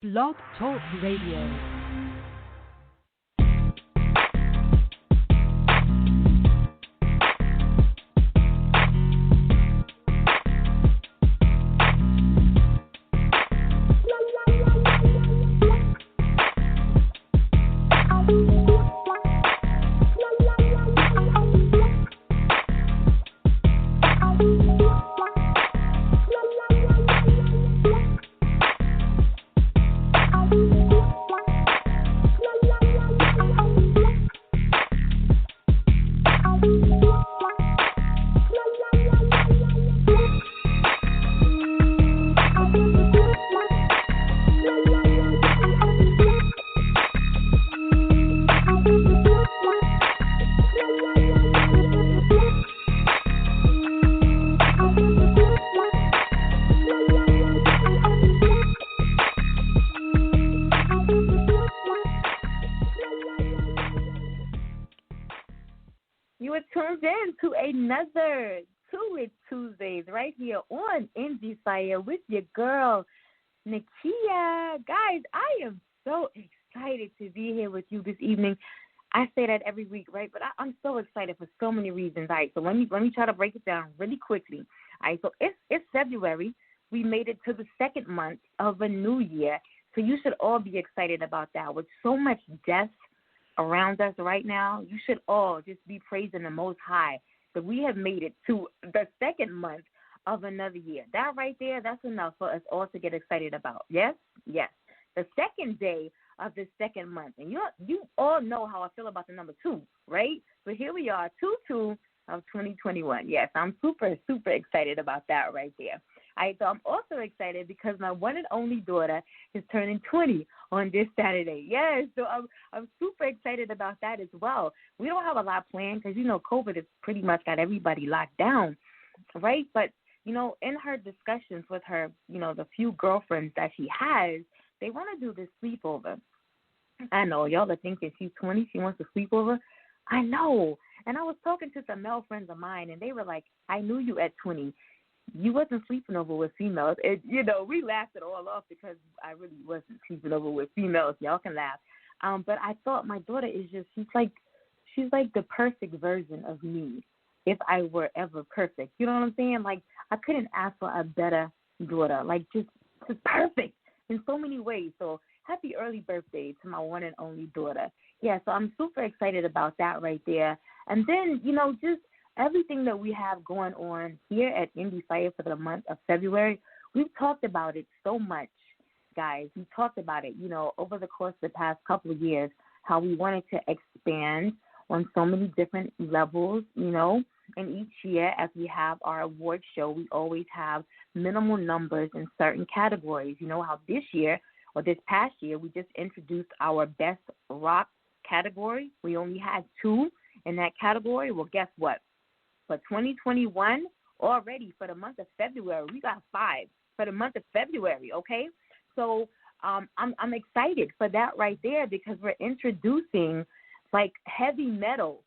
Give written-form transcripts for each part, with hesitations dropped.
Blog Talk Radio. Right here on Endie Fiya with your girl, Nakia. Guys, I am so excited to be here with you this evening. I say that every week, right? But I'm so excited for so many reasons. All right, so let me try to break it down really quickly. All right, so it's February. We made it to the second month of a new year, so you should all be excited about that. With so much death around us right now, you should all just be praising the Most High that we have made it to the second month of another year. That right there, that's enough for us all to get excited about. Yes? Yes. The second day of the second month. And you all know how I feel about the number 2, right? But here we are, 2/2 of 2021. Yes, I'm super, super excited about that right there. All right, so I'm also excited because my one and only daughter is turning 20 on this Saturday. Yes, so I'm super excited about that as well. We don't have a lot planned because, COVID has pretty much got everybody locked down, right? But in her discussions with her, the few girlfriends that she has, they want to do this sleepover. I know, y'all are thinking she's 20, she wants a sleepover. I know. And I was talking to some male friends of mine, and they were like, I knew you at 20. You wasn't sleeping over with females. And, we laughed it all off because I really wasn't sleeping over with females. Y'all can laugh. But I thought my daughter is she's like the perfect version of me. If I were ever perfect. You know what I'm saying? Like, I couldn't ask for a better daughter. Like, just perfect in so many ways. So, happy early birthday to my one and only daughter. Yeah, so I'm super excited about that right there. And then, just everything that we have going on here at Endie Fiya for the month of February, we've talked about it so much, guys. We talked about it, over the course of the past couple of years, how we wanted to expand on so many different levels, and each year as we have our award show, we always have minimal numbers in certain categories. You know how this year, or this past year, we just introduced our best rock category. We only had 2 in that category. Well, guess what? For 2021, already for the month of February, we got 5 for the month of February, okay? So I'm excited for that right there because we're introducing, like, heavy metal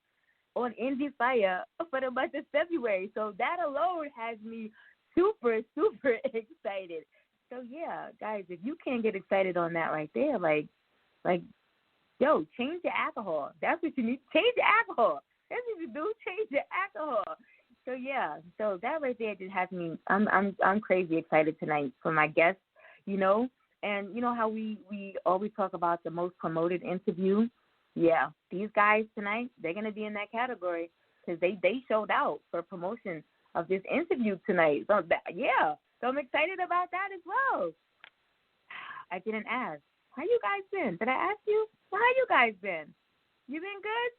on Endie Fiya for the month of February. So that alone has me super, super excited. So, yeah, guys, if you can't get excited on that right there, like, yo, change your alcohol. That's what you need. Change your alcohol. That's what you do. Change your alcohol. So, yeah, so that right there just has me, I'm crazy excited tonight for my guests, And you know how we always talk about the most promoted interview? Yeah, these guys tonight, they're going to be in that category because they showed out for promotion of this interview tonight. So, so I'm excited about that as well. I didn't ask. How you guys been? Did I ask you? Well, how you guys been? You been good?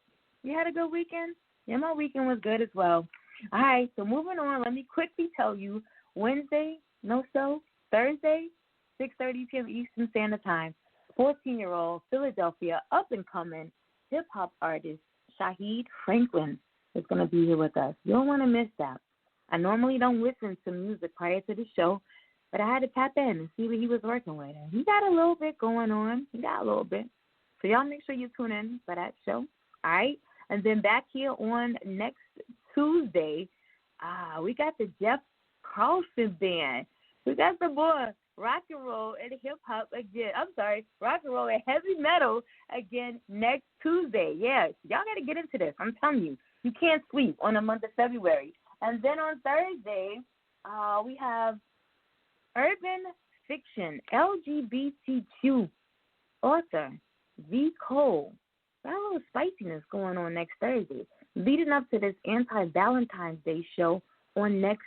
You had a good weekend? Yeah, my weekend was good as well. All right, so moving on, let me quickly tell you, Wednesday, no show, Thursday, 6:30 p.m. Eastern Standard Time. 14-year-old Philadelphia up-and-coming hip-hop artist Shaheed Franklin is going to be here with us. You don't want to miss that. I normally don't listen to music prior to the show, but I had to tap in and see what he was working with. And he got a little bit going on. He got a little bit. So y'all make sure you tune in for that show. All right? And then back here on next Tuesday, we got the Jeff Carlson Band. We got the boy rock and roll and hip hop again. I'm sorry, rock and roll and heavy metal again next Tuesday. Yes, y'all got to get into this. I'm telling you, you can't sleep on the month of February. And then on Thursday, we have urban fiction, LGBTQ author V. Cole. Got a little spiciness going on next Thursday, leading up to this anti-Valentine's Day show on next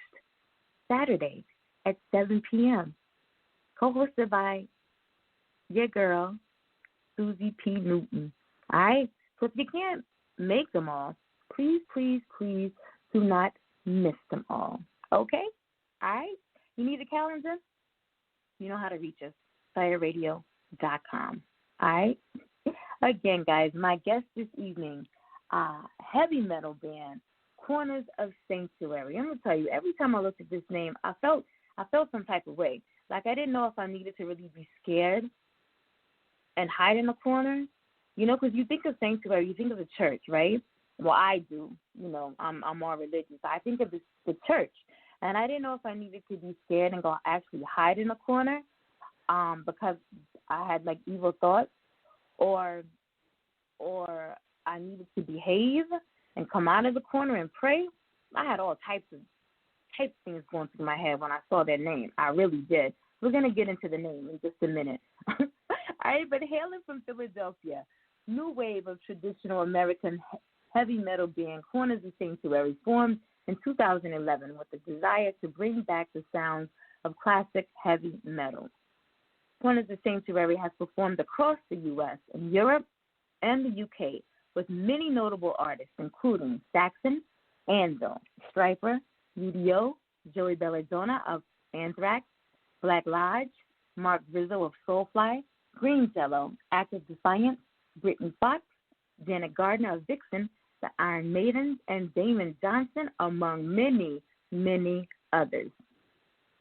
Saturday at 7 p.m., co-hosted by your girl, Susie P. Newton. All right? So if you can't make them all, please, please, please do not miss them all. Okay? All right? You need a calendar? You know how to reach us, fireradio.com. All right? Again, guys, my guest this evening, heavy metal band, Corners of Sanctuary. I'm going to tell you, every time I looked at this name, I felt some type of way. Like I didn't know if I needed to really be scared and hide in a corner. You know, because you think of Sanctuary, you think of the church, right? Well, I do. You know, I'm more religious. I think of the church. And I didn't know if I needed to be scared and go actually hide in a corner because I had, like, evil thoughts, or I needed to behave and come out of the corner and pray. I had all types of things going through my head when I saw that name. I really did. We're going to get into the name in just a minute. All right, but hailing from Philadelphia, new wave of traditional American heavy metal band Corners of Sanctuary formed in 2011 with the desire to bring back the sounds of classic heavy metal. Corners of Sanctuary has performed across the U.S. and Europe and the U.K. with many notable artists, including Saxon, Anvil, Stryper, U.D.O, Belladonna of Anthrax, Black Lodge, Marc Rizzo of Soulfly, Green Jello, Active Defiance, Britny Fox, Gardner of Vixen, the Iron Maidens, and Damon, among many, many others.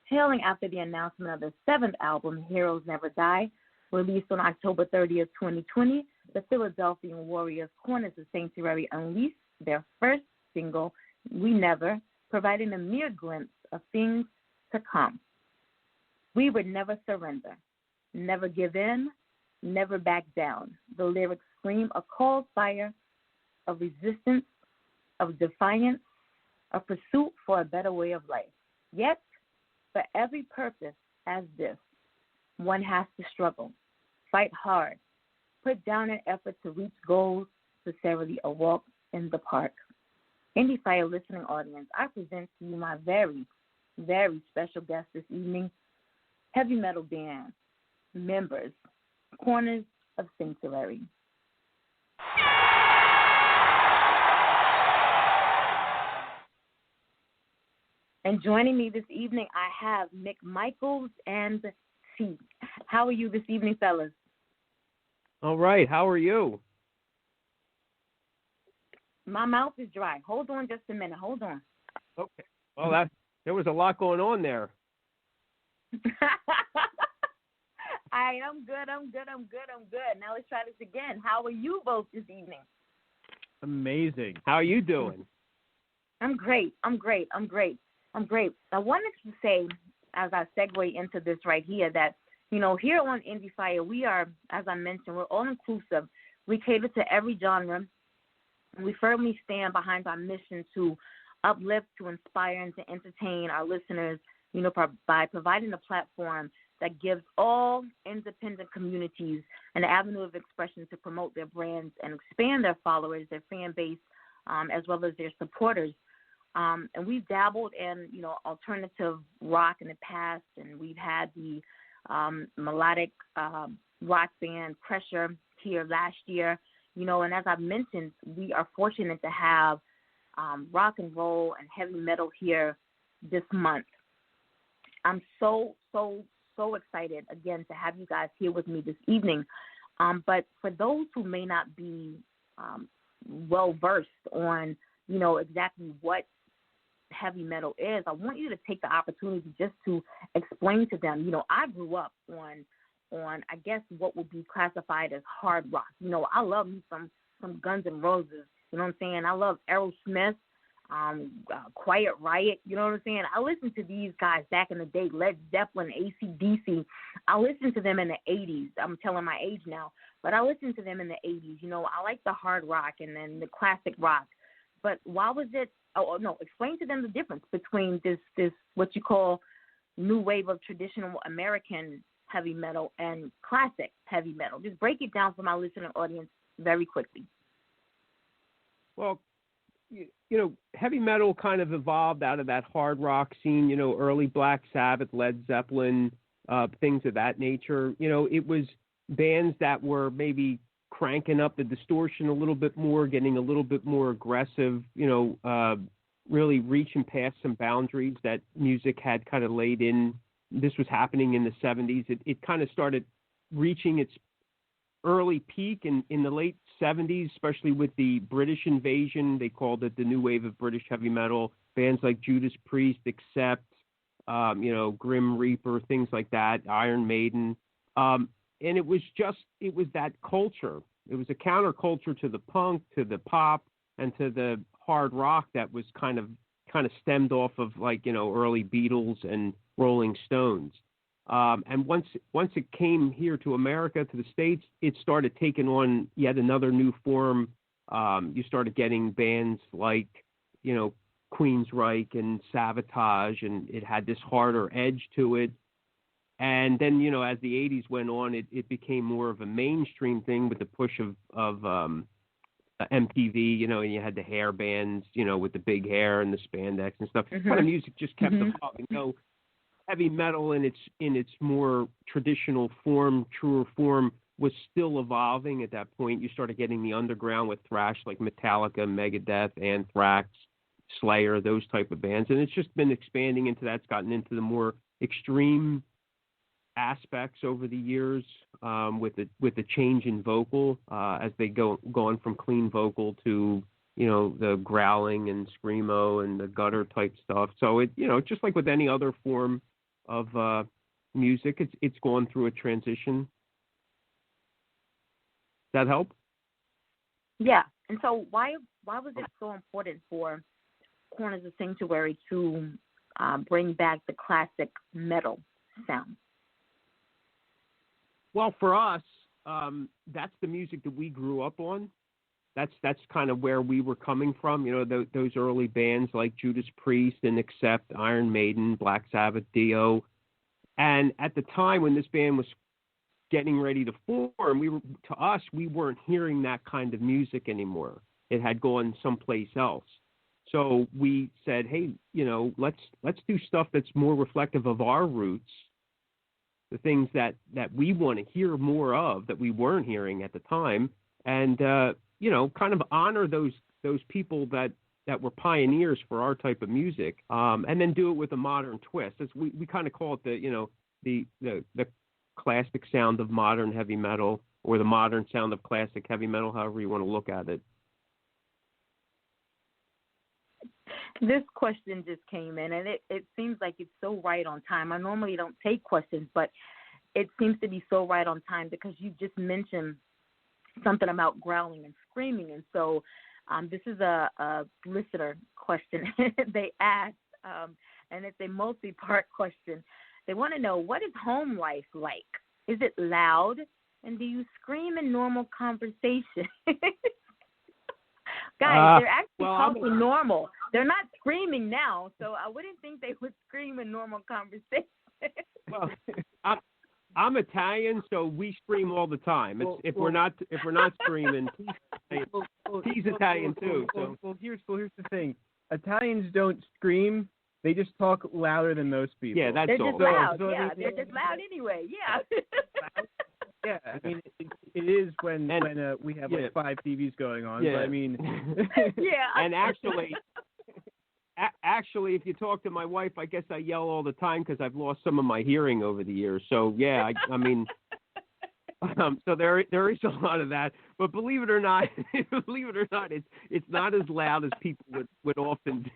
Hailing after the announcement of their seventh album, Heroes Never Die, released on October 30th, 2020, the Philadelphian Warriors Corners of Sanctuary unleashed their first single, We Never, providing a mere glimpse of things to come. We would never surrender, never give in, never back down. The lyrics scream a cold fire of resistance, of defiance, a pursuit for a better way of life. Yet, for every purpose as this, one has to struggle, fight hard, put down an effort to reach goals, necessarily a walk in the park. Endie Fiya listening audience, I present to you my very, very special guest this evening, heavy metal band members, Corners of Sanctuary. And joining me this evening, I have Mick Michaels and C. How are you this evening, fellas? All right. How are you? My mouth is dry. Hold on just a minute. Hold on. Okay. Well, there was a lot going on there. All right, I'm good. Now let's try this again. How are you both this evening? Amazing. How are you doing? I'm great. I wanted to say, as I segue into this right here, that, you know, here on Endie Fiya, we are, as I mentioned, we're all-inclusive. We cater to every genre. We firmly stand behind our mission to uplift, to inspire, and to entertain our listeners, you know, by providing a platform that gives all independent communities an avenue of expression to promote their brands and expand their followers, their fan base, as well as their supporters. And we've dabbled in, you know, alternative rock in the past, and we've had the melodic rock band Pressure here last year, you know, and as I've mentioned, we are fortunate to have rock and roll and heavy metal here this month. I'm so excited, again, to have you guys here with me this evening. But for those who may not be well-versed on, you know, exactly what heavy metal is, I want you to take the opportunity just to explain to them. You know, I grew up on I guess what would be classified as hard rock. You know, I love me some Guns N' Roses. You know what I'm saying? I love Aerosmith. Quiet Riot, you know what I'm saying? I listened to these guys back in the day, Led Zeppelin, AC/DC. I listened to them in the 80s. I'm telling my age now, but I listened to them in the 80s. You know, I like the hard rock and then the classic rock. But why was it, no, explain to them the difference between this what you call new wave of traditional American heavy metal and classic heavy metal. Just break it down for my listening audience very quickly. Well, you know, heavy metal kind of evolved out of that hard rock scene, you know, early Black Sabbath, Led Zeppelin, things of that nature. You know, it was bands that were maybe cranking up the distortion a little bit more, getting a little bit more aggressive, you know, really reaching past some boundaries that music had kind of laid in. This was happening in the 70s. It kind of started reaching its early peak in the late 70s, especially with the British invasion. They called it the new wave of British heavy metal. Bands like Judas Priest, Accept, you know, Grim Reaper, things like that, Iron Maiden. And it was that culture. It was a counterculture to the punk, to the pop, and to the hard rock that was kind of stemmed off of, like, you know, early Beatles and Rolling Stones. And once it came here to America, to the States, it started taking on yet another new form. You started getting bands like, you know, Queensryche and Sabotage, and it had this harder edge to it. And then, you know, as the 80s went on, it became more of a mainstream thing with the push of MTV, you know, and you had the hair bands, you know, with the big hair and the spandex and stuff. Mm-hmm. Kind of music just kept evolving. You know, heavy metal in its more traditional form, truer form, was still evolving at that point. You started getting the underground with thrash like Metallica, Megadeth, Anthrax, Slayer, those type of bands, and it's just been expanding into that. It's gotten into the more extreme aspects over the years, with the change in vocal, as they gone from clean vocal to, you know, the growling and screamo and the gutter type stuff. So it, you know, just like with any other form of music, it's gone through a transition. Does that help? Yeah. And so why was it so important for Corners of Sanctuary to bring back the classic metal sound? Well, for us, that's the music that we grew up on. That's kind of where we were coming from. You know, those early bands like Judas Priest and Accept, Iron Maiden, Black Sabbath, U.D.O. And at the time when this band was getting ready to form, we weren't hearing that kind of music anymore. It had gone someplace else. So we said, hey, you know, let's do stuff that's more reflective of our roots, the things that we want to hear more of that we weren't hearing at the time, and you know, kind of honor those people that were pioneers for our type of music, and then do it with a modern twist. As we kind of call it the classic sound of modern heavy metal, or the modern sound of classic heavy metal, however you want to look at it. This question just came in, and it seems like it's so right on time. I normally don't take questions, but it seems to be so right on time because you just mentioned something about growling and screaming. And so this is a listener question they asked, and it's a multi-part question. They want to know, what is home life like? Is it loud? And do you scream in normal conversation? Guys, they're actually talking normal. They're not screaming now, so I wouldn't think they would scream in normal conversation. Well, I'm Italian, so we scream all the time. If we're not screaming, he's Italian too. So here's the thing: Italians don't scream; they just talk louder than most people. Yeah, that's they're all. Just loud. So, yeah, they're just loud anyway. Yeah. Yeah, I mean, it is when we have like 5 TVs going on. Yeah. But I mean, yeah. And actually, if you talk to my wife, I guess I yell all the time because I've lost some of my hearing over the years. So yeah, I mean, so there is a lot of that. But believe it or not, it's not as loud as people would often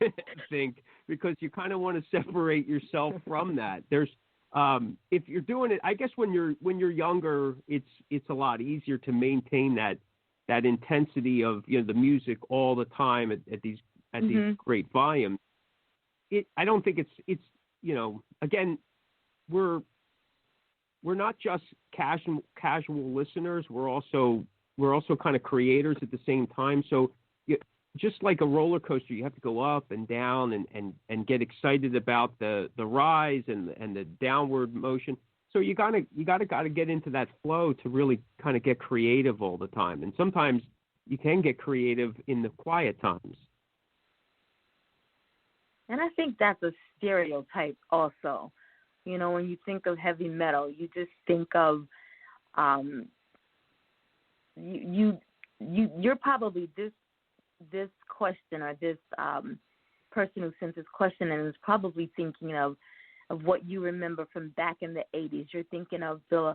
think, because you kind of want to separate yourself from that. There's if you're doing it, I guess when you're younger, it's a lot easier to maintain that intensity of, you know, the music all the time at these at these great volumes. I don't think it's again, we're not just casual listeners. We're also kind of creators at the same time. So just like a roller coaster, you have to go up and down and get excited about the rise and the downward motion. So you gotta get into that flow to really kind of get creative all the time. And sometimes you can get creative in the quiet times. And I think that's a stereotype also. When you think of heavy metal, you just think of you're probably this question or this person who sent this question and is probably thinking of what you remember from back in the 80s. You're thinking of the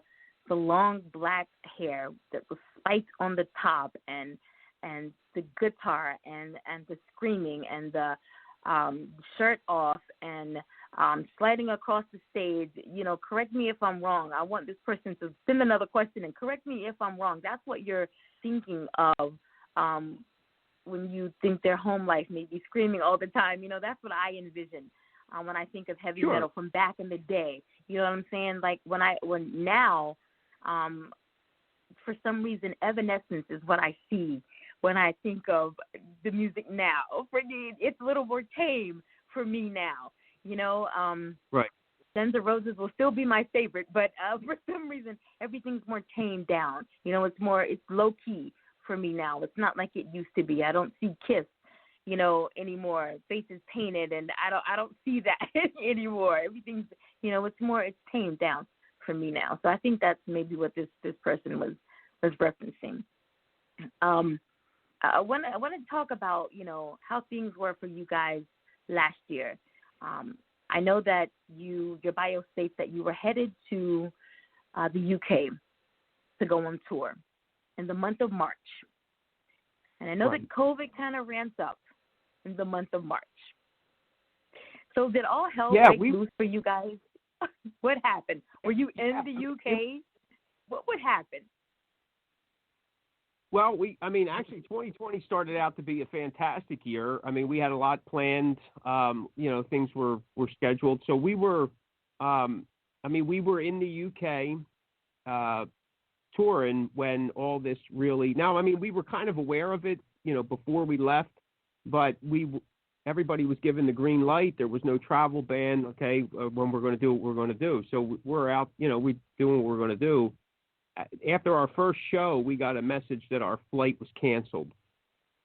long black hair that was spiked on the top and the guitar and the screaming and the shirt off and sliding across the stage. Correct me if I'm wrong. I want this person to send another question and correct me if I'm wrong. That's what you're thinking of when you think their home life may be screaming all the time. That's what I envision when I think of heavy metal from back in the day. You know what I'm saying? Like when now, for some reason, Evanescence is what I see when I think of the music now. It's a little more tame for me now. Right. Guns N' Roses will still be my favorite, but for some reason, everything's more tamed down. It's low key for me now. It's not like it used to be. I don't see Kiss, anymore. Faces painted, and I don't see that anymore. Everything's, it's tamed down for me now. So I think that's maybe what this person was referencing. I want to talk about, how things were for you guys last year. I know that your bio states that you were headed to the UK to go on tour in the month of March. And I know that COVID kind of ramps up in the month of March. So did all hell break loose for you guys? What happened? Were you in the UK? What would happen? Well, actually 2020 started out to be a fantastic year. We had a lot planned. Things were scheduled. So we were, we were in the UK touring when all this really. Now, we were kind of aware of it, before we left, but everybody was given the green light. There was no travel ban. Okay, when we're going to do what we're going to do. So we're out. We doing what we're going to do. After our first show, we got a message that our flight was canceled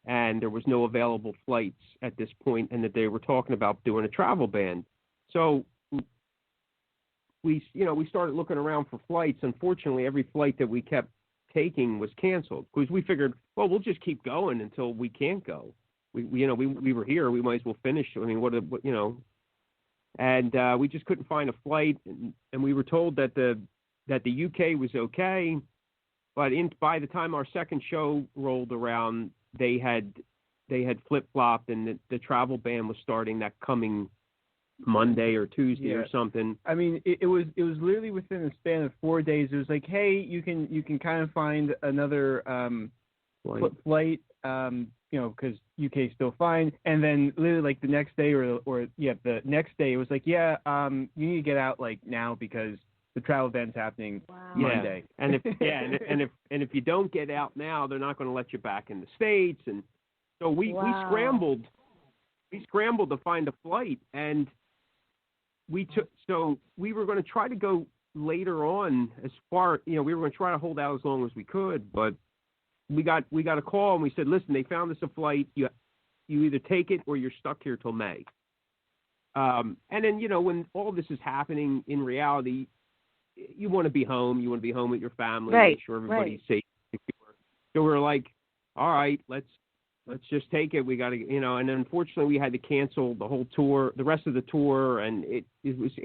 and there was no available flights at this point, and that they were talking about doing a travel ban. So we started looking around for flights. Unfortunately, every flight that we kept taking was canceled because we figured, well, we'll just keep going until we can't go. We were here, we might as well finish. And we just couldn't find a flight, and we were told that the UK was okay, but by the time our second show rolled around, they had flip-flopped, and the travel ban was starting that coming Monday or Tuesday or something. It was literally within a span of 4 days. It was like, hey, you can kind of find another flight, because UK is still fine. And then literally like the next day the next day, it was like, you need to get out like now because the travel ban's happening Monday. And if you don't get out now, they're not going to let you back in the States. And so we scrambled to find a flight, and we were going to try to go later on as far, we were going to try to hold out as long as we could, but we got a call and we said, listen, they found us a flight. You either take it or you're stuck here till May. And then, when all this is happening in reality, you want to be home. You want to be home with your family, make sure everybody's safe, secure. So we're like, all right, let's just take it. We got to, and unfortunately we had to cancel the whole tour, the rest of the tour, and it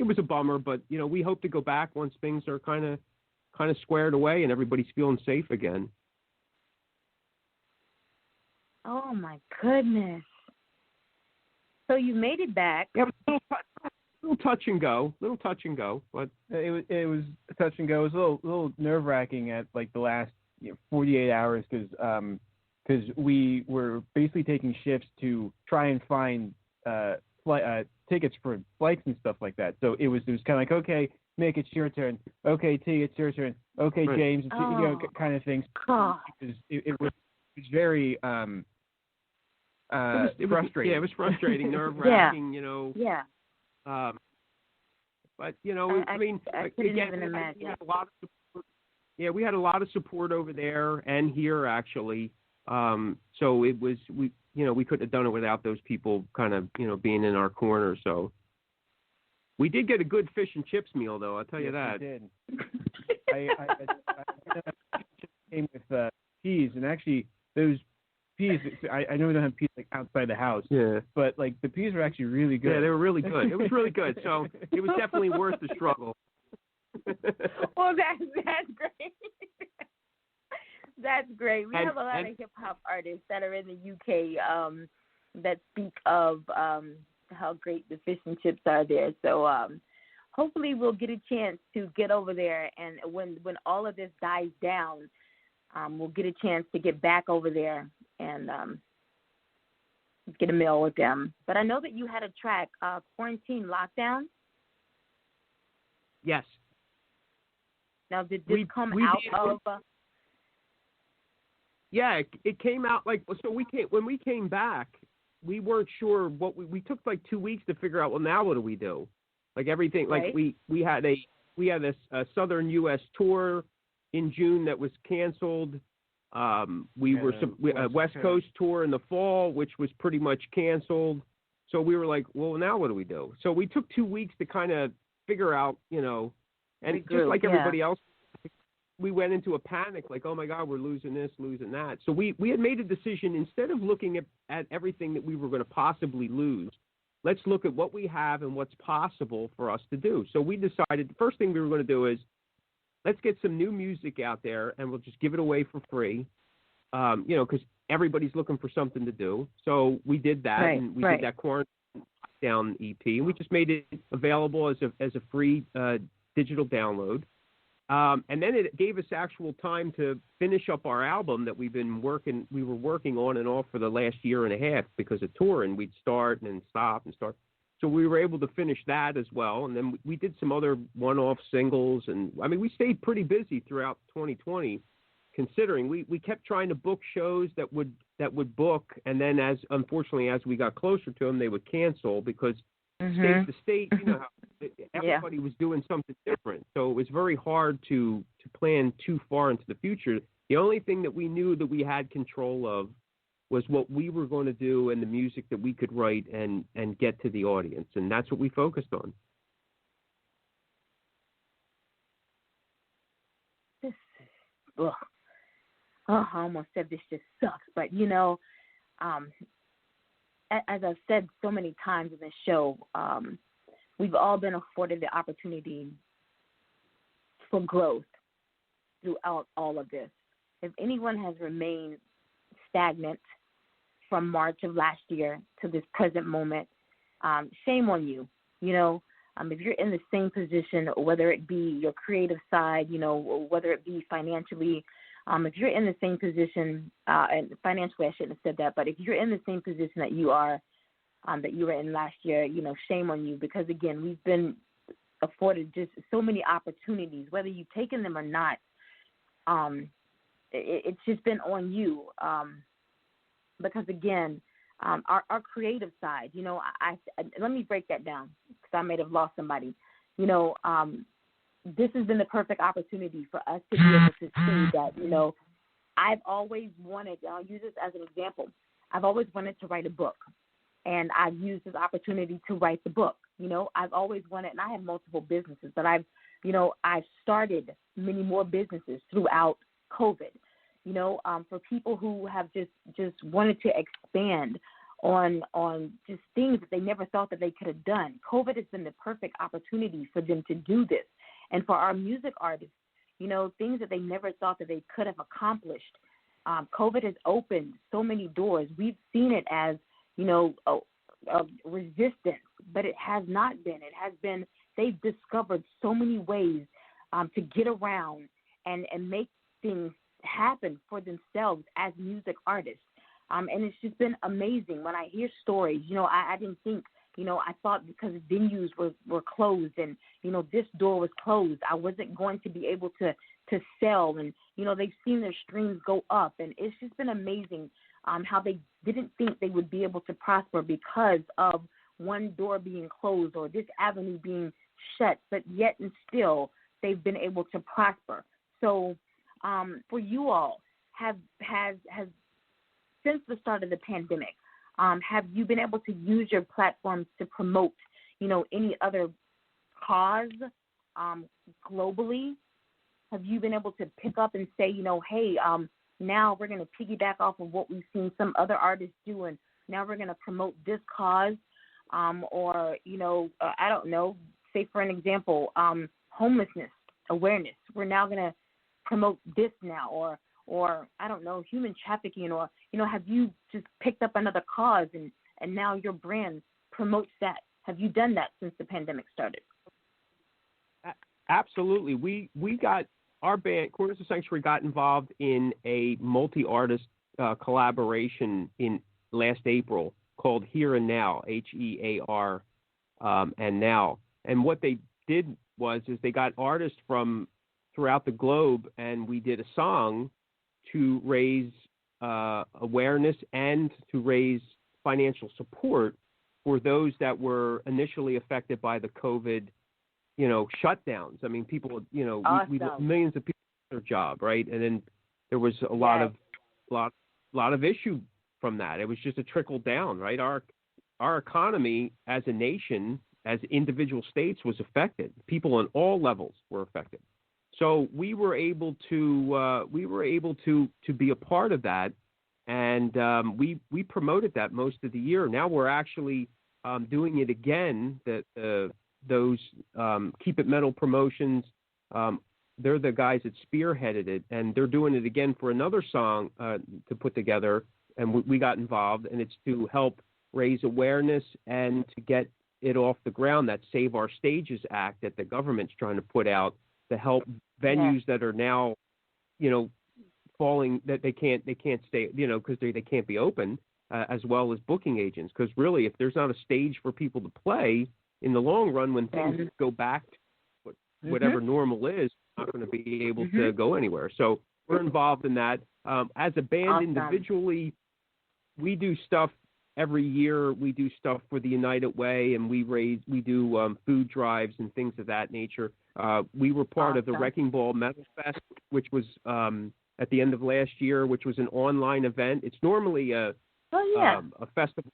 was a bummer. But we hope to go back once things are kind of squared away and everybody's feeling safe again. Oh my goodness! So you made it back. Yeah, little touch and go, but it was a touch and go. It was a little nerve wracking at like the last 48 hours because because we were basically taking shifts to try and find tickets for flights and stuff like that. So it was kind of like, okay, Mick, it's your turn. Okay, T, it's your turn. Okay, right. James, it's kind of things. It was very it frustrating. Yeah, it was frustrating, nerve-wracking, Yeah. But I couldn't again, even imagine. we had a lot of support. Yeah, we had a lot of support over there and here actually. So it was we couldn't have done it without those people kind of being in our corner. So we did get a good fish and chips meal though. I'll tell you that. We did. I came with peas, and actually those peas. I know we don't have peas like outside the house. Yeah. But like the peas were actually really good. Yeah, they were really good. It was really good. So it was definitely worth the struggle. Well, that's great. That's great. We have a lot of hip hop artists that are in the UK that speak of how great the fish and chips are there. So hopefully we'll get a chance to get over there, and when all of this dies down, we'll get a chance to get back over there and get a meal with them. But I know that you had a track, Quarantine Lockdown. Yes. Now, did this come out of? Yeah, it came out when we came back, we weren't sure what we took like 2 weeks to figure out. Well, now what do we do? Like everything, right. like we had a Southern U.S. tour in June that was canceled. We were a West Coast tour in the fall, which was pretty much canceled. So we were like, well, now what do we do? So we took 2 weeks to kind of figure out, and just like everybody else, we went into a panic, like, oh my God, we're losing this, losing that. So we had made a decision, instead of looking at everything that we were going to possibly lose, let's look at what we have and what's possible for us to do. So we decided the first thing we were going to do is, let's get some new music out there and we'll just give it away for free, because everybody's looking for something to do. So we did that, and we did that Quarantine Lockdown EP, and we just made it available as a free digital download. And then it gave us actual time to finish up our album that we were working on and off for the last year and a half because of touring. We'd start and then stop and start. So we were able to finish that as well. And then we did some other one-off singles. And I mean, we stayed pretty busy throughout 2020, considering we kept trying to book shows that would book. And then unfortunately, as we got closer to them, they would cancel because state to state, how everybody was doing something different. So it was very hard to plan too far into the future. The only thing that we knew that we had control of was what we were going to do and the music that we could write and get to the audience. And that's what we focused on. I almost said this just sucks. But, as I've said so many times in this show, we've all been afforded the opportunity for growth throughout all of this. If anyone has remained stagnant from March of last year to this present moment, shame on you. If you're in the same position, whether it be your creative side, whether it be financially, if you're in the same position, and financially I shouldn't have said that, but if you're in the same position that you are, that you were in last year, shame on you, because again, we've been afforded just so many opportunities, whether you've taken them or not. It's just been on you, because again, our creative side, let me break that down because I may have lost somebody. This has been the perfect opportunity for us to be able to see that, I've always wanted, I'll use this as an example, I've always wanted to write a book, and I've used this opportunity to write the book. I've always wanted, and I have multiple businesses, but I've started many more businesses throughout COVID, for people who have just wanted to expand on just things that they never thought that they could have done. COVID has been the perfect opportunity for them to do this. And for our music artists, things that they never thought that they could have accomplished. COVID has opened so many doors. We've seen it as, a resistance, but it has not been. It has been, they've discovered so many ways to get around and make things happen. open for themselves as music artists. And it's just been amazing when I hear stories. I didn't think, I thought because venues were closed and, this door was closed, I wasn't going to be able to sell. And, they've seen their streams go up. And it's just been amazing how they didn't think they would be able to prosper because of one door being closed or this avenue being shut, but yet and still they've been able to prosper. So for you all, has since the start of the pandemic, have you been able to use your platforms to promote, any other cause globally? Have you been able to pick up and say, hey, now we're going to piggyback off of what we've seen some other artists do, and now we're going to promote this cause, or, I don't know, say for an example, homelessness awareness. We're now going to promote this now, or I don't know, human trafficking, or, have you just picked up another cause and now your brand promotes that? Have you done that since the pandemic started? Absolutely. We got, our band, Corners of Sanctuary, got involved in a multi-artist collaboration in last April called Here and Now, HEAR, and Now. And what they did was they got artists from throughout the globe, and we did a song to raise awareness and to raise financial support for those that were initially affected by the COVID, shutdowns. I mean, people, awesome. we millions of people lost their job, right? And then there was a lot of issue from that. It was just a trickle down, right? Our economy as a nation, as individual states, was affected. People on all levels were affected. So we were able to be a part of that, and we promoted that most of the year. Now we're actually doing it again. Those Keep It Metal promotions, they're the guys that spearheaded it, and they're doing it again for another song to put together, and we got involved, and it's to help raise awareness and to get it off the ground, that Save Our Stages Act that the government's trying to put out to help venues that are now, falling, that they can't stay, because they can't be open, as well as booking agents. Because really, if there's not a stage for people to play, in the long run, when things go back to whatever normal is, not going to be able to go anywhere. So we're involved in that. As a band individually, we do stuff every year. We do stuff for the United Way, and we do food drives and things of that nature. We were part of the Wrecking Ball Metal Fest, which was at the end of last year, which was an online event. It's normally a festival,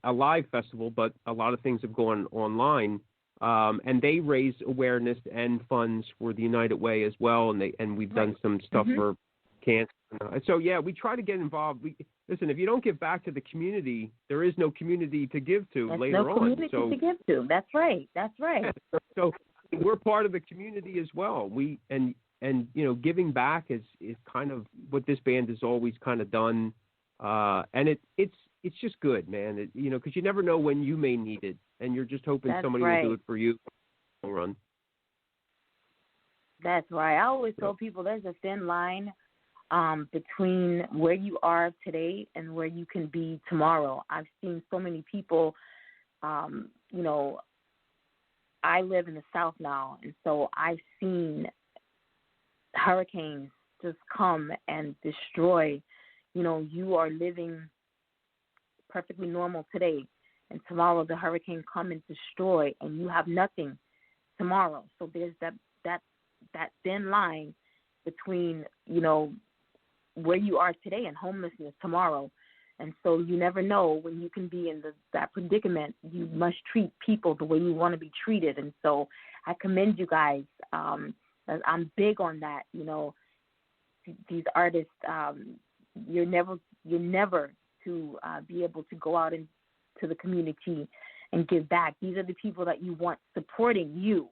a live festival, but a lot of things have gone online. And they raise awareness and funds for the United Way as well, and we've done some stuff for cancer. So we try to get involved. Listen, if you don't give back to the community, there is no community to give to later on. No community to give to. That's right. So we're part of the community as well. Giving back is kind of what this band has always kind of done, and it's just good, man. Because you never know when you may need it, and you're just hoping somebody will do it for you. Run. That's right. I always tell people there's a thin line between where you are today and where you can be tomorrow. I've seen so many people, I live in the South now, and so I've seen hurricanes just come and destroy. You are living perfectly normal today, and tomorrow the hurricane come and destroy, and you have nothing tomorrow. So there's that thin line between, where you are today and homelessness tomorrow. And so you never know when you can be in that predicament. You must treat people the way you want to be treated. And so I commend you guys. I'm big on that. These artists, you're never to be able to go out into the community and give back. These are the people that you want supporting you.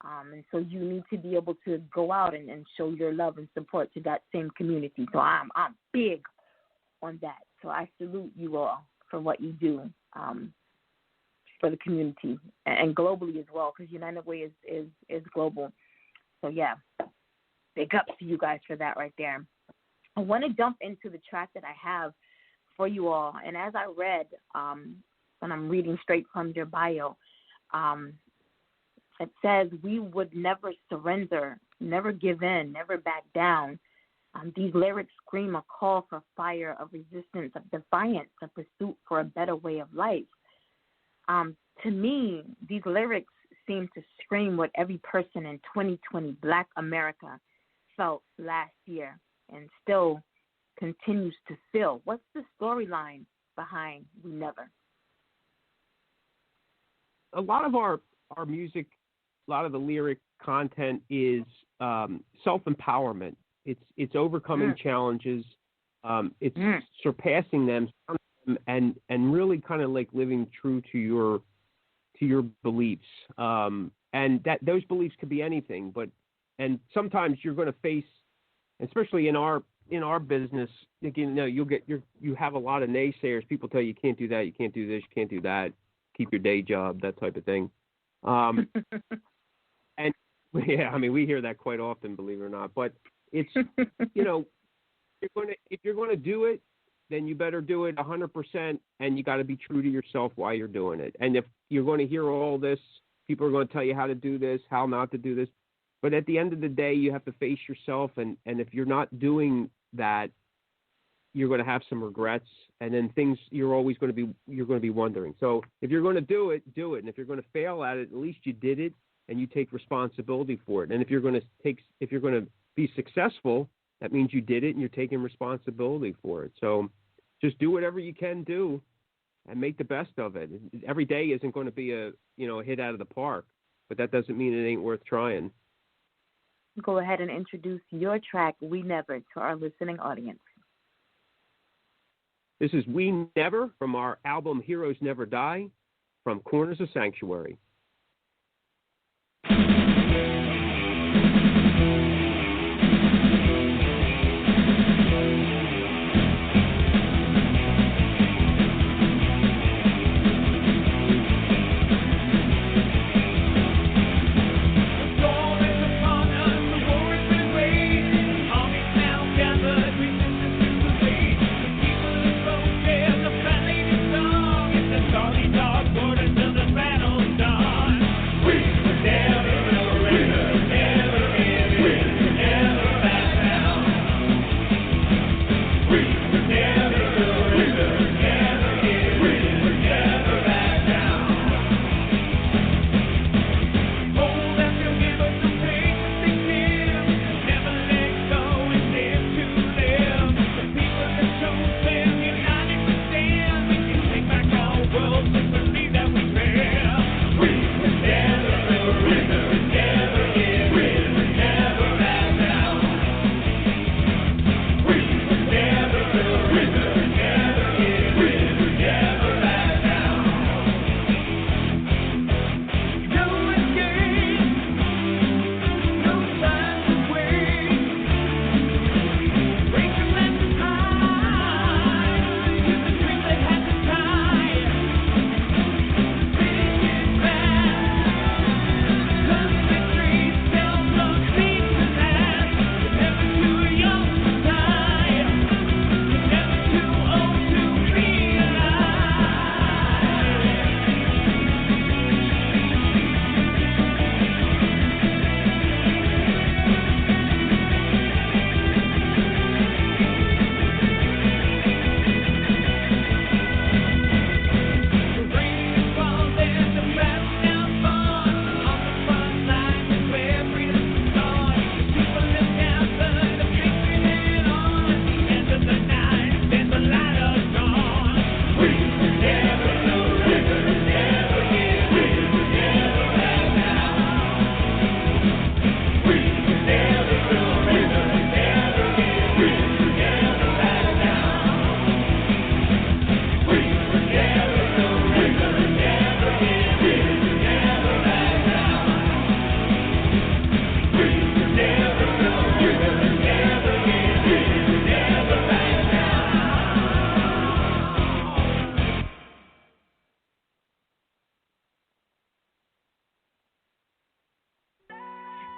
And so you need to be able to go out and show your love and support to that same community. So I'm big on that. So I salute you all for what you do for the community and globally as well, because United Way is global. So big ups to you guys for that right there. I want to jump into the track that I have for you all. And as I read, and I'm reading straight from your bio, it says, we would never surrender, never give in, never back down. These lyrics scream a call for fire, of resistance, of defiance, a pursuit for a better way of life. To me, these lyrics seem to scream what every person in 2020 Black America felt last year and still continues to feel. What's the storyline behind We Never? A lot of our music, a lot of the lyric content is self-empowerment. It's overcoming challenges. It's surpassing them, and really kind of like living true to your beliefs. And that those beliefs could be anything, and sometimes you're going to face, especially in our business, again, you have a lot of naysayers. People tell you can't do that, you can't do this, you can't do that. Keep your day job, that type of thing. And yeah, I mean, we hear that quite often, believe it or not. But it's, if you're going to do it, then you better do it 100%, and you got to be true to yourself while you're doing it. And if you're going to hear all this, people are going to tell you how to do this, how not to do this. But at the end of the day, you have to face yourself, and if you're not doing that, you're going to have some regrets, and then you're going to be wondering. So if you're going to do it, do it. And if you're going to fail at it, at least you did it, and you take responsibility for it. And if you're going to be successful, that means you did it and you're taking responsibility for it. So just do whatever you can do and make the best of it. Every day isn't going to be a hit out of the park, but that doesn't mean it ain't worth trying. Go ahead and introduce your track, We Never, to our listening audience. This is We Never from our album Heroes Never Die from Corners of Sanctuary.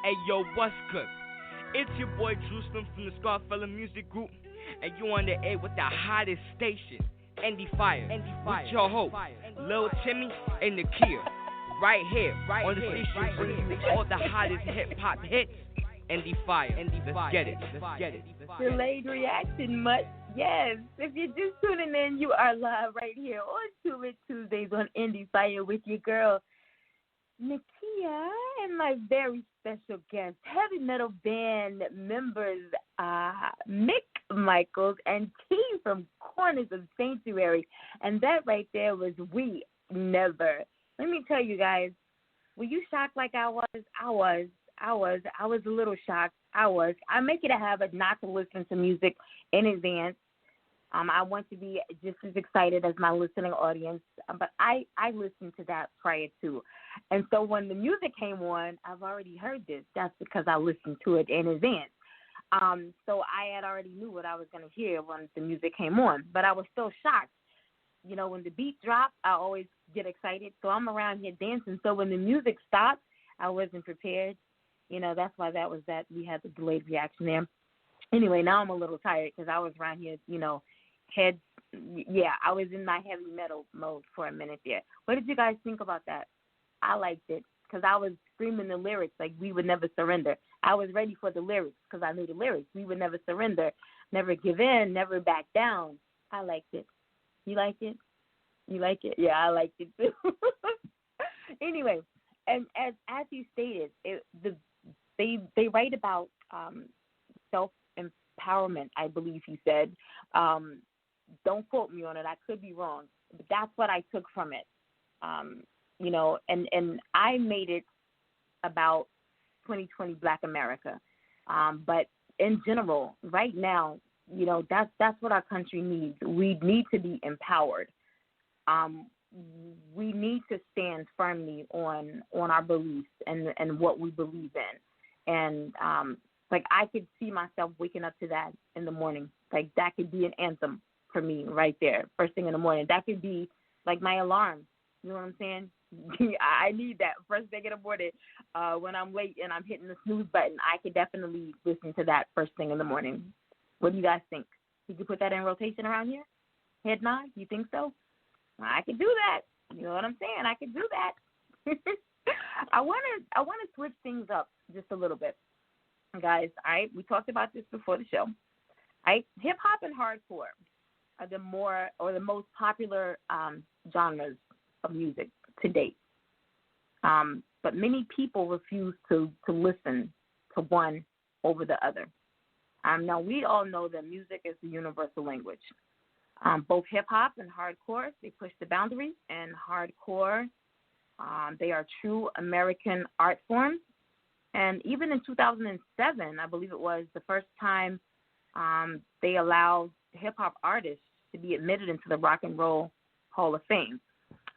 Hey, yo, what's good? It's your boy Jerusalem from the Scarfella Music Group, and you on the air with the hottest station, Endie Fiya. With your host, Lil Timmy and Nakia. Right here, on the station bringing you all the hottest hip-hop hits, Endie Fiya. Let's get it. Delayed reaction, much. Yes. If you're just tuning in, you are live right here on Tune It Tuesdays on Endie Fiya with your girl, Nakia, and my very special guest, heavy metal band members Mick Michaels and T from Corners of Sanctuary. And that right there was We Never. Let me tell you guys, were you shocked like I was? I was a little shocked. I make it a habit not to listen to music in advance. I want to be just as excited as my listening audience, but I listened to that prior to. And so when the music came on, I've already heard this. That's because I listened to it in advance. So I had already knew what I was going to hear when the music came on, but I was still shocked. You know, when the beat dropped, I always get excited, so I'm around here dancing. So when the music stopped, I wasn't prepared. You know, that's why we had the delayed reaction there. Anyway, now I'm a little tired because I was around here, you know, I was in my heavy metal mode for a minute there. What did you guys think about that? I liked it because I was screaming the lyrics like we would never surrender. I was ready for the lyrics because I knew the lyrics. We would never surrender, never give in, never back down. I liked it. You like it? You like it? Yeah, I liked it too. Anyway, and as you stated, they write about self-empowerment, I believe he said. Don't quote me on it. I could be wrong. But that's what I took from it. You know, and I made it about 2020 Black America. But in general, right now, you know, that's what our country needs. We need to be empowered. We need to stand firmly on our beliefs and what we believe in. And like I could see myself waking up to that in the morning. Like that could be an anthem for me right there, first thing in the morning. That could be like my alarm. You know what I'm saying? I need that first thing in the morning when I'm late and I'm hitting the snooze button. I could definitely listen to that first thing in the morning. What do you guys think? Did you put that in rotation around here? Head nod? You think so? I could do that. You know what I'm saying? I could do that. I want to switch things up just a little bit, guys. All right, we talked about this before the show. All right, hip hop and hardcore are the most popular genres of music to date. But many people refuse to listen to one over the other. Now, we all know that music is the universal language. Both hip-hop and hardcore, they push the boundaries, and hardcore, they are true American art forms. And even in 2007, I believe it was, the first time they allowed hip-hop artists to be admitted into the Rock and Roll Hall of Fame.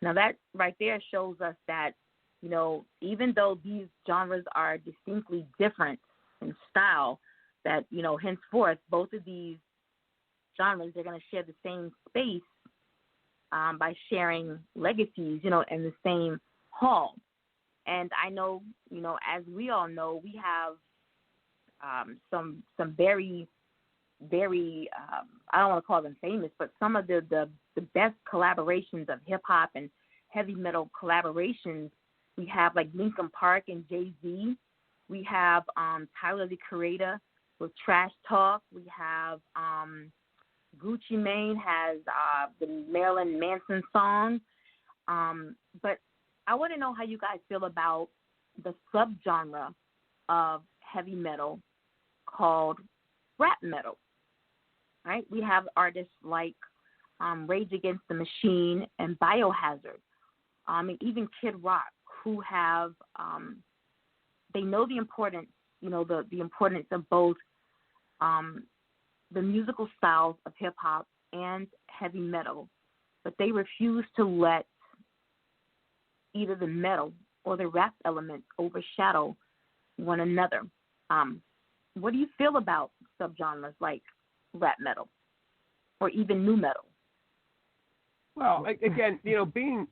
Now, that right there shows us that, you know, even though these genres are distinctly different in style, that, you know, henceforth, both of these genres, they're going to share the same space by sharing legacies, you know, in the same hall. And I know, you know, as we all know, we have some very, very, I don't want to call them famous, but some of the best collaborations of hip-hop and heavy metal collaborations. We have like Linkin Park and Jay-Z. We have Tyler, the Creator, with Trash Talk. We have Gucci Mane has the Marilyn Manson song. But I want to know how you guys feel about the subgenre of heavy metal called rap metal. Right? We have artists like Rage Against the Machine and Biohazard, and even Kid Rock, who have they know the importance, you know, the importance of both the musical styles of hip hop and heavy metal, but they refuse to let either the metal or the rap element overshadow one another. What do you feel about subgenres like rap metal or even nu metal? Well, again, you know, being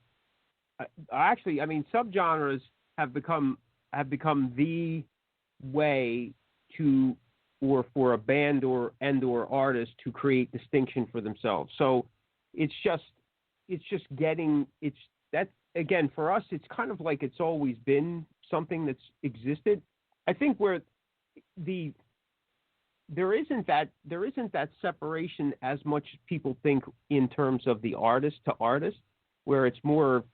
actually, I mean, subgenres have become the way to, or for a band or artist to create distinction for themselves. So it's just that, again, for us, it's kind of like it's always been something that's existed. I think where there isn't that separation as much as people think in terms of the artist to artist, where it's more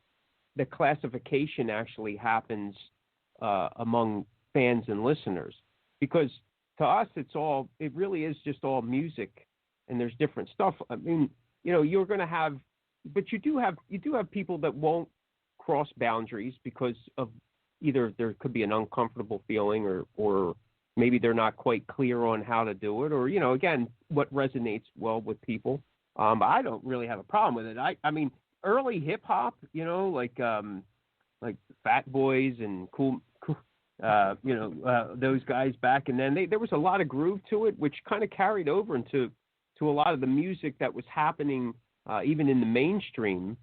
the classification actually happens among fans and listeners, because to us it really is just all music, and there's different stuff. I mean, you're going to have, but you do have people that won't cross boundaries because of either there could be an uncomfortable feeling or maybe they're not quite clear on how to do it, or, again, what resonates well with people. But I don't really have a problem with it. I mean, early hip hop, like Fat Boys and cool those guys back, and then there was a lot of groove to it, which kind of carried over into a lot of the music that was happening even in the mainstream,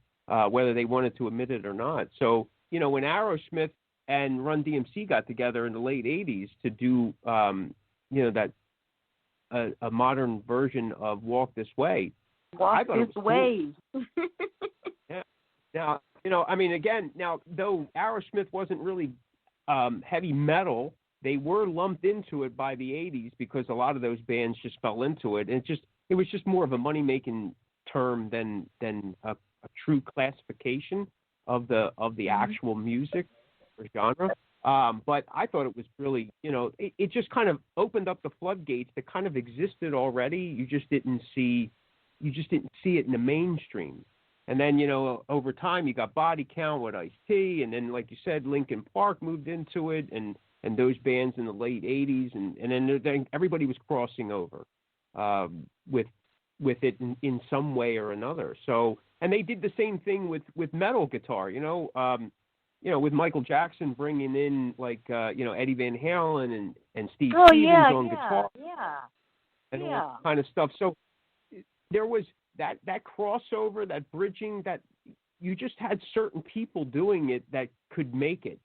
whether they wanted to admit it or not. So, when Aerosmith and Run DMC got together in the late 80s to do, that a modern version of Walk This Way. Walk This Way. Cool. Yeah. Now, I mean, again, though Aerosmith wasn't really heavy metal, they were lumped into it by the 80s because a lot of those bands just fell into it. And it was just more of a money-making term than a true classification of the actual music or genre. But I thought it was really, it just kind of opened up the floodgates that kind of existed already. You just didn't see it in the mainstream. And then, over time you got Body Count with Ice-T, and then, like you said, Linkin Park moved into it, and those bands in the late 80s, and then everybody was crossing over with it in some way or another. So, and they did the same thing with metal guitar, with Michael Jackson bringing in Eddie Van Halen and Steve Stevens on guitar, and all that kind of stuff. So there was that crossover, that bridging, that you just had certain people doing it that could make it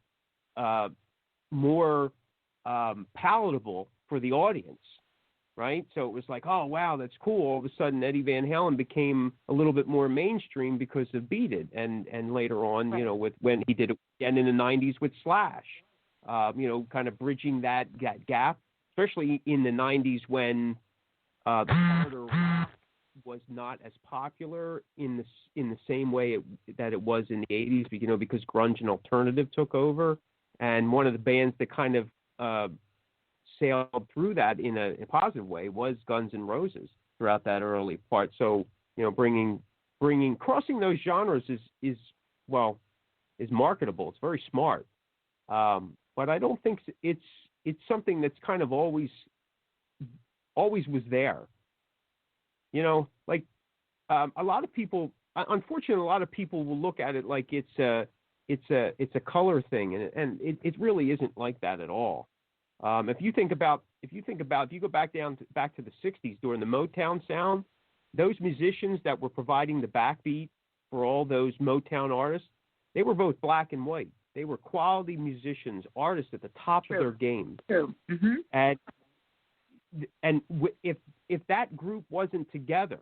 more palatable for the audience, right? So it was like, oh, wow, that's cool. All of a sudden, Eddie Van Halen became a little bit more mainstream because of Beat It, and later on, right, when he did it again in the 90s with Slash, kind of bridging that gap, especially in the 90s when the harder rock was not as popular in the same way that it was in the 80s, because grunge and alternative took over. And one of the bands that kind of sailed through that in a positive way was Guns N' Roses throughout that early part. So, crossing those genres is marketable. It's very smart. But I don't think it's something that's kind of always was there. A lot of people, unfortunately, a lot of people will look at it like it's a color thing, and it really isn't like that at all. If you go back to the 60s during the Motown sound, those musicians that were providing the backbeat for all those Motown artists, they were both black and white. They were quality musicians, artists at the top of their game. True. Mm-hmm. And if that group wasn't together,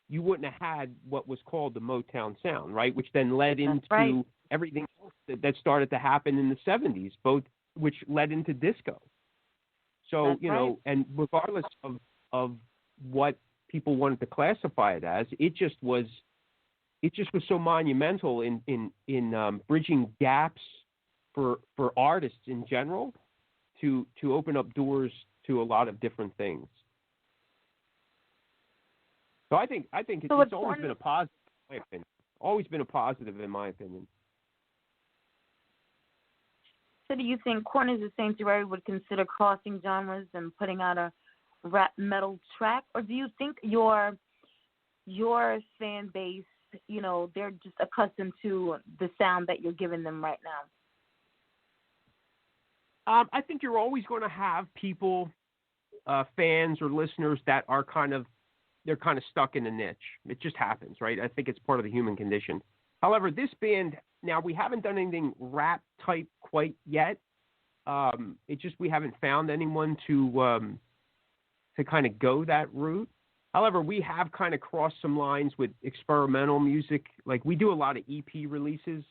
you wouldn't have had what was called the Motown sound, right? Which then led into everything else that started to happen in the 70s, which led into disco. So, and regardless of what people wanted to classify it as, it just was so monumental in bridging gaps for artists in general to open up doors to a lot of different things. So I think it's always been a positive, in my opinion. Always been a positive, in my opinion. So do you think Corners of Sanctuary would consider crossing genres and putting out a rap metal track? Or do you think your fan base, they're just accustomed to the sound that you're giving them right now? I think you're always going to have people, fans or listeners that are kind of stuck in a niche. It just happens, right? I think it's part of the human condition. However, this band, now we haven't done anything rap type quite yet, we haven't found anyone to kind of go that route. However, we have kind of crossed some lines with experimental music. Like we do a lot of EP releases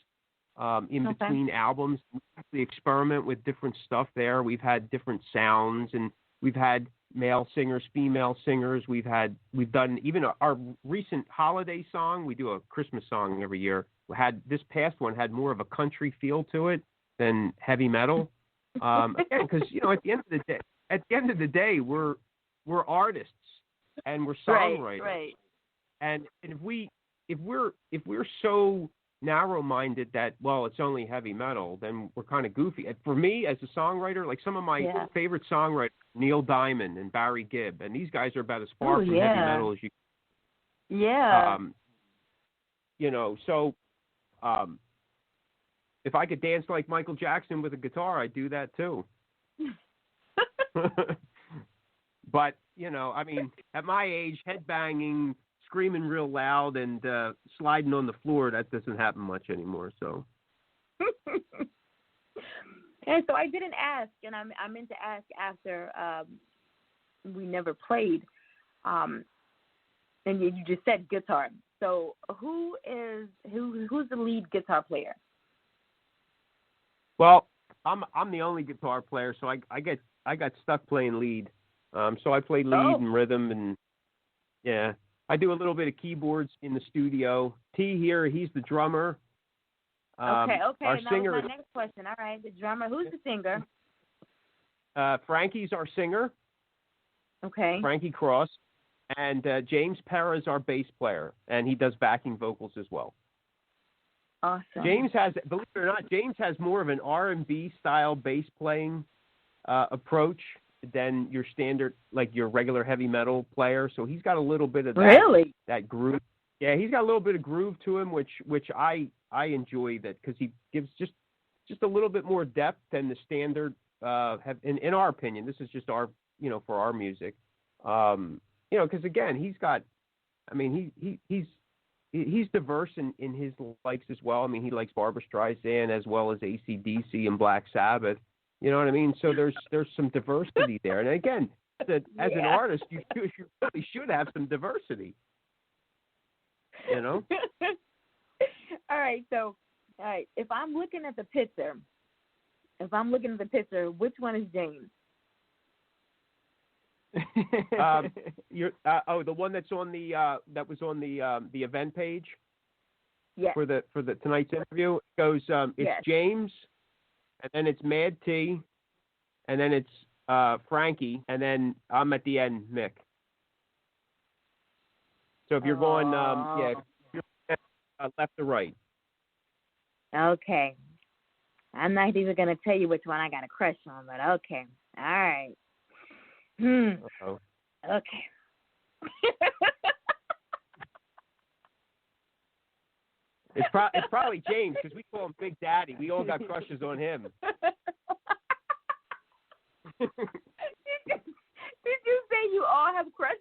in between albums. We actually experiment with different stuff there. We've had different sounds, and we've had male singers, female singers. We've done even our recent holiday song. We do a Christmas song every year. This past one had more of a country feel to it than heavy metal. Again, because at the end of the day, we're artists and we're songwriters. Right. And if we're so narrow-minded that, well, it's only heavy metal, then we're kind of goofy. And for me, as a songwriter, like some of my favorite songwriters, Neil Diamond and Barry Gibb, and these guys are about as far from heavy metal as you. Yeah. So if I could dance like Michael Jackson with a guitar, I'd do that too. But at my age, headbanging, screaming real loud, and sliding on the floor, that doesn't happen much anymore. So. And so I didn't ask, and I meant to ask after we never played, and you just said guitar. So who's the lead guitar player? Well, I'm the only guitar player, so I got stuck playing lead. So I play lead and rhythm, and I do a little bit of keyboards in the studio. T here, he's the drummer. Okay. Our that singer, was my next question. All right, the drummer. Who's the singer? Frankie's our singer. Okay. Frankie Cross. And James Perra is our bass player, and he does backing vocals as well. Awesome. James has, believe it or not, more of an R&B style bass playing approach than your standard, like your regular heavy metal player. So he's got a little bit of that groove. Yeah, he's got a little bit of groove to him, which I enjoy that because he gives just a little bit more depth than the standard. In our opinion, this is just our for our music. Because again, he's got. I mean, he's diverse in his likes as well. I mean, he likes Barbra Streisand as well as AC/DC and Black Sabbath. You know what I mean? So there's some diversity there. And again, as an artist, you really should have some diversity. All right. So, if I'm looking at the picture, which one is James? The one that's on that was on the event page. Yes. For the tonight's interview, it goes it's James, and then it's Mad T, and then it's Frankie, and then I'm at the end, Mick. So if you're going left to right. Okay. I'm not even going to tell you which one I got a crush on, but okay. All right. Uh-oh. Okay. It's probably James because we call him Big Daddy. We all got crushes on him. Did you say you all have crushes?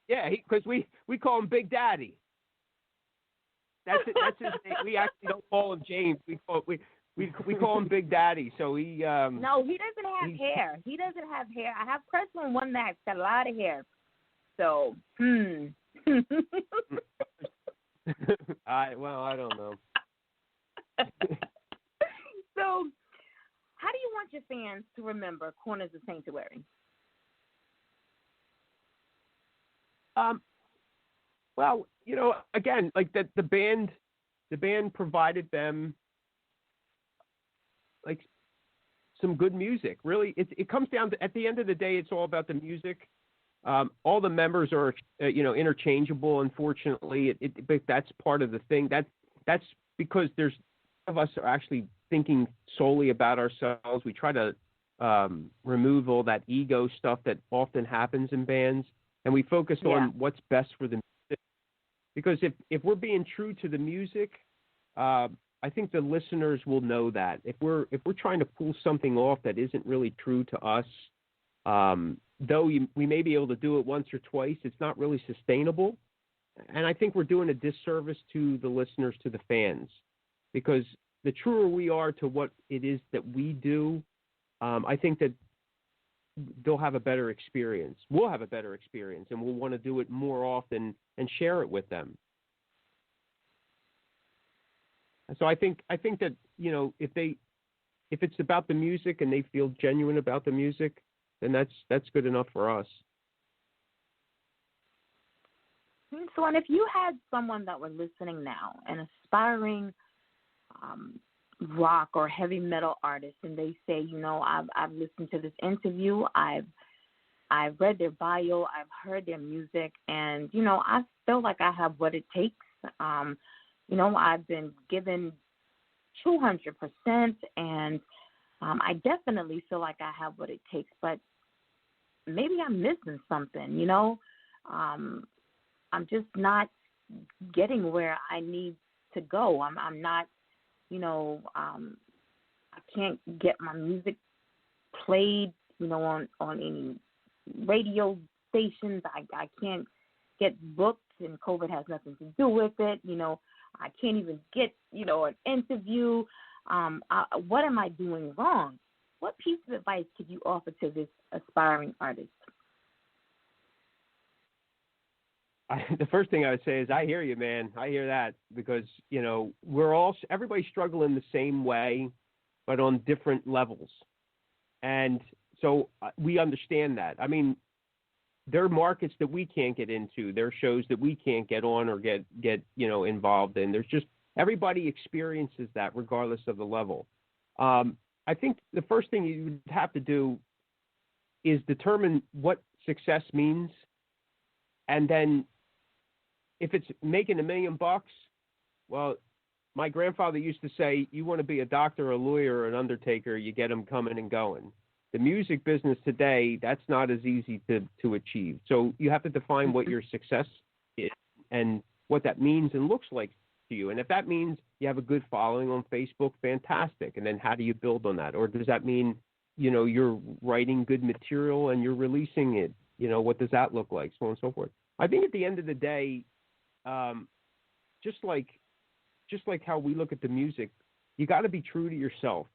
Yeah, because we call him Big Daddy. That's his name. We actually don't call him James. We call him Big Daddy. So he. No, he doesn't have hair. He doesn't have hair. I have crush on one that's got a lot of hair. So. I don't know. So, how do you want your fans to remember Corners of Sanctuary? Well, again, like the band provided them like some good music. Really, it comes down to, at the end of the day, it's all about the music. All the members are, interchangeable. Unfortunately, but that's part of the thing. That's because there's of us are actually thinking solely about ourselves. We try to remove all that ego stuff that often happens in bands, and we focus on what's best for the music. Because if we're being true to the music, I think the listeners will know that. If we're trying to pull something off that isn't really true to us, though we may be able to do it once or twice, it's not really sustainable. And I think we're doing a disservice to the listeners, to the fans, because the truer we are to what it is that we do, I think that they'll have a better experience. We'll have a better experience, and we'll want to do it more often and share it with them. So I think that, you know, if it's about the music and they feel genuine about the music, then that's good enough for us. So, and if you had someone that were listening now, an aspiring rock or heavy metal artist, and they say, you know, I've listened to this interview, I've read their bio, I've heard their music, and, you know, I feel like I have what it takes. You know, I've been given 200%, and I definitely feel like I have what it takes, but maybe I'm missing something, you know. I'm just not getting where I need to go. I'm not, you know, I can't get my music played, you know, on any radio stations. I can't get booked, and COVID has nothing to do with it. You know, I can't even get, you know, an interview. What am I doing wrong? What piece of advice could you offer to this aspiring artist? The first thing I would say is, I hear you, man. I hear that, because, you know, everybody's struggling the same way, but on different levels. And so we understand that. I mean, there are markets that we can't get into. There are shows that we can't get on or get you know, involved in. There's just, everybody experiences that regardless of the level. I think the first thing you would have to do is determine what success means, and then if it's making $1 million, well, my grandfather used to say, you want to be a doctor, a lawyer, or an undertaker, you get them coming and going. The music business today, that's not as easy to achieve. So you have to define what your success is and what that means and looks like to you. And if that means you have a good following on Facebook, fantastic. And then how do you build on that? Or does that mean, you know, you're writing good material and you're releasing it? You know, what does that look like? So on and so forth. I think at the end of the day, just like how we look at the music, you got to be true to yourself.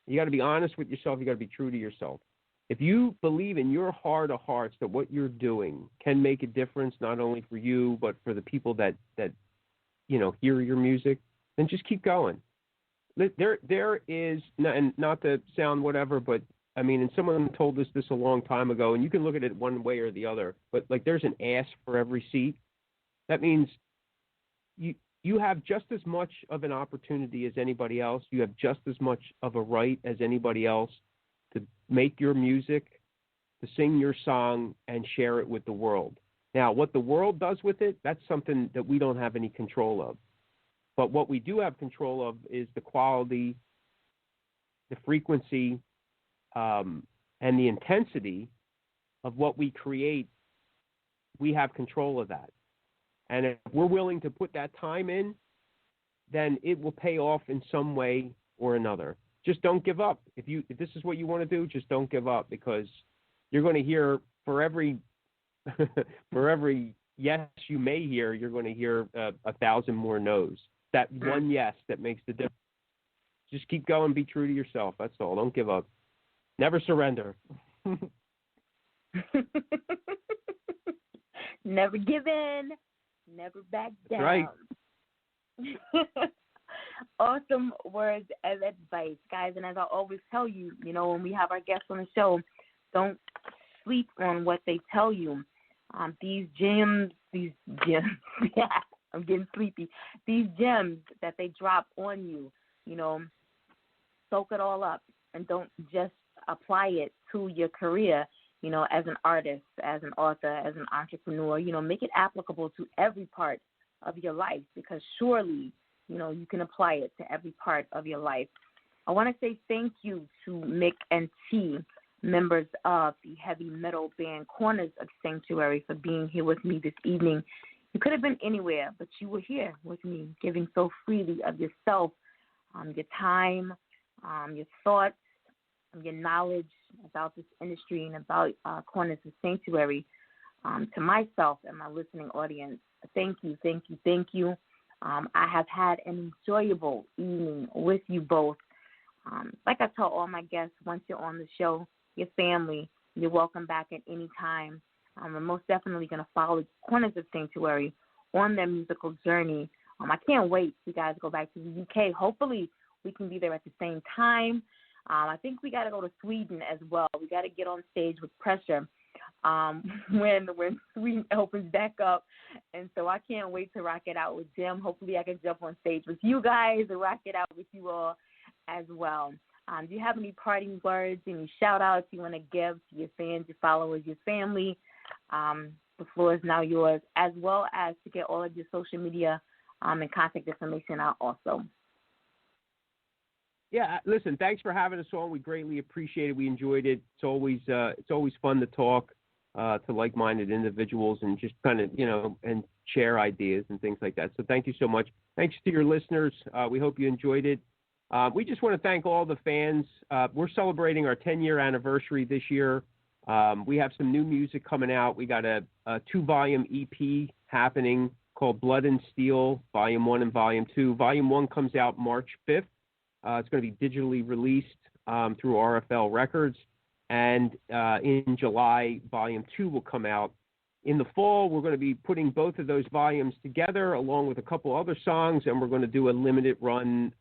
You got to be honest with yourself. You got to be true to yourself. If you believe in your heart of hearts that what you're doing can make a difference, not only for you, but for the people that you know, hear your music, then just keep going. There is, and not to sound whatever, but I mean, and someone told us this a long time ago, and you can look at it one way or the other, but like, there's an ass for every seat. That means you have just as much of an opportunity as anybody else. You have just as much of a right as anybody else to make your music, to sing your song, and share it with the world. Now, what the world does with it, that's something that we don't have any control of. But what we do have control of is the quality, the frequency, and the intensity of what we create. We have control of that. And if we're willing to put that time in, then it will pay off in some way or another. Just don't give up. If this is what you want to do, just don't give up, because you're going to hear for every yes you may hear, you're going to hear 1,000 more no's. That one yes that makes the difference. Just keep going. Be true to yourself. That's all. Don't give up. Never surrender. Never give in. Never back down. Right. Awesome words of advice, guys. And as I always tell you, you know, when we have our guests on the show, don't sleep on what they tell you. These gems, yeah, I'm getting sleepy. These gems that they drop on you, you know, soak it all up and don't just apply it to your career, you know, as an artist, as an author, as an entrepreneur. You know, make it applicable to every part of your life, because surely, you know, you can apply it to every part of your life. I want to say thank you to Mick and T, members of the heavy metal band Corners of Sanctuary, for being here with me this evening. You could have been anywhere, but you were here with me, giving so freely of yourself, your time, your thoughts, your knowledge about this industry and about Corners of Sanctuary. To myself and my listening audience, thank you, thank you, thank you. I have had an enjoyable evening with you both. Like I tell all my guests, once you're on the show, your family, you're welcome back at any time. I'm most definitely going to follow Corners of Sanctuary on their musical journey. I can't wait for you guys to go back to the UK. Hopefully we can be there at the same time. I think we got to go to Sweden as well. We got to get on stage with Pressure when Sweden opens back up. And so I can't wait to rock it out with Jim. Hopefully I can jump on stage with you guys and rock it out with you all as well. Do you have any parting words, any shout-outs you want to give to your fans, your followers, your family? The floor is now yours, as well as to get all of your social media and contact information out also. Yeah, listen, thanks for having us on. We greatly appreciate it. We enjoyed it. It's always fun to talk to like-minded individuals and just kind of, and share ideas and things like that. So thank you so much. Thanks to your listeners. We hope you enjoyed it. We just want to thank all the fans. We're celebrating our 10-year anniversary this year. We have some new music coming out. We got a 2-volume EP happening called Blood and Steel, Volume 1 and Volume 2. Volume 1 comes out March 5th. It's going to be digitally released through RFL Records. And in July, Volume 2 will come out. In the fall, we're going to be putting both of those volumes together along with a couple other songs, and we're going to do a limited run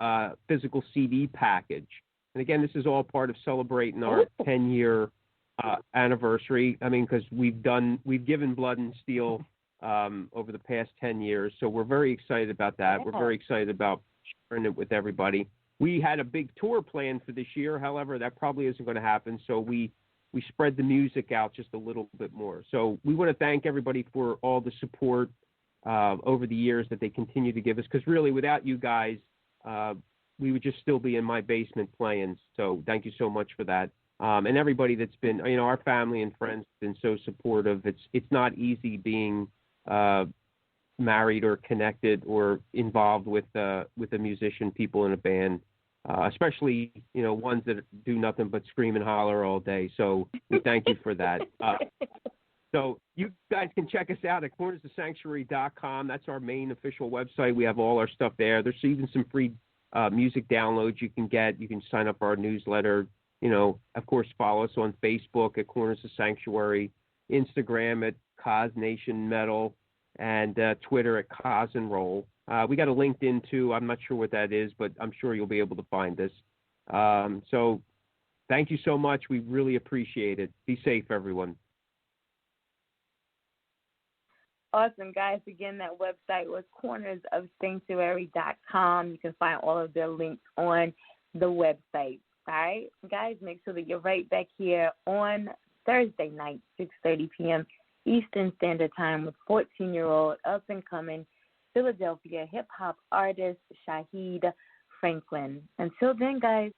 physical CD package. And again, this is all part of celebrating our 10-year anniversary. I mean, because we've given Blood and Steel over the past 10 years, so we're very excited about that. We're very excited about sharing it with everybody. We had a big tour planned for this year. However, that probably isn't going to happen, so we spread the music out just a little bit more. So we want to thank everybody for all the support over the years that they continue to give us, because really without you guys, we would just still be in my basement playing. So thank you so much for that. And everybody that's been, our family and friends have been so supportive. It's not easy being married or connected or involved with a musician, people in a band, especially, ones that do nothing but scream and holler all day. So we thank you for that. So you guys can check us out at cornersofsanctuary.com. That's our main official website. We have all our stuff there. There's even some free music downloads you can get. You can sign up for our newsletter. Of course, follow us on Facebook at Corners of Sanctuary, Instagram at Cos Nation Metal, and Twitter at Cos and Roll. We got a LinkedIn too. I'm not sure what that is, but I'm sure you'll be able to find us. So thank you so much. We really appreciate it. Be safe, everyone. Awesome, guys. Again, that website was cornersofsanctuary.com. You can find all of their links on the website. All right, guys, make sure that you're right back here on Thursday night, 6:30 p.m. Eastern Standard Time with 14-year-old up-and-coming Philadelphia hip-hop artist Shaheed Franklin. Until then, guys,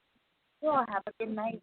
you all have a good night.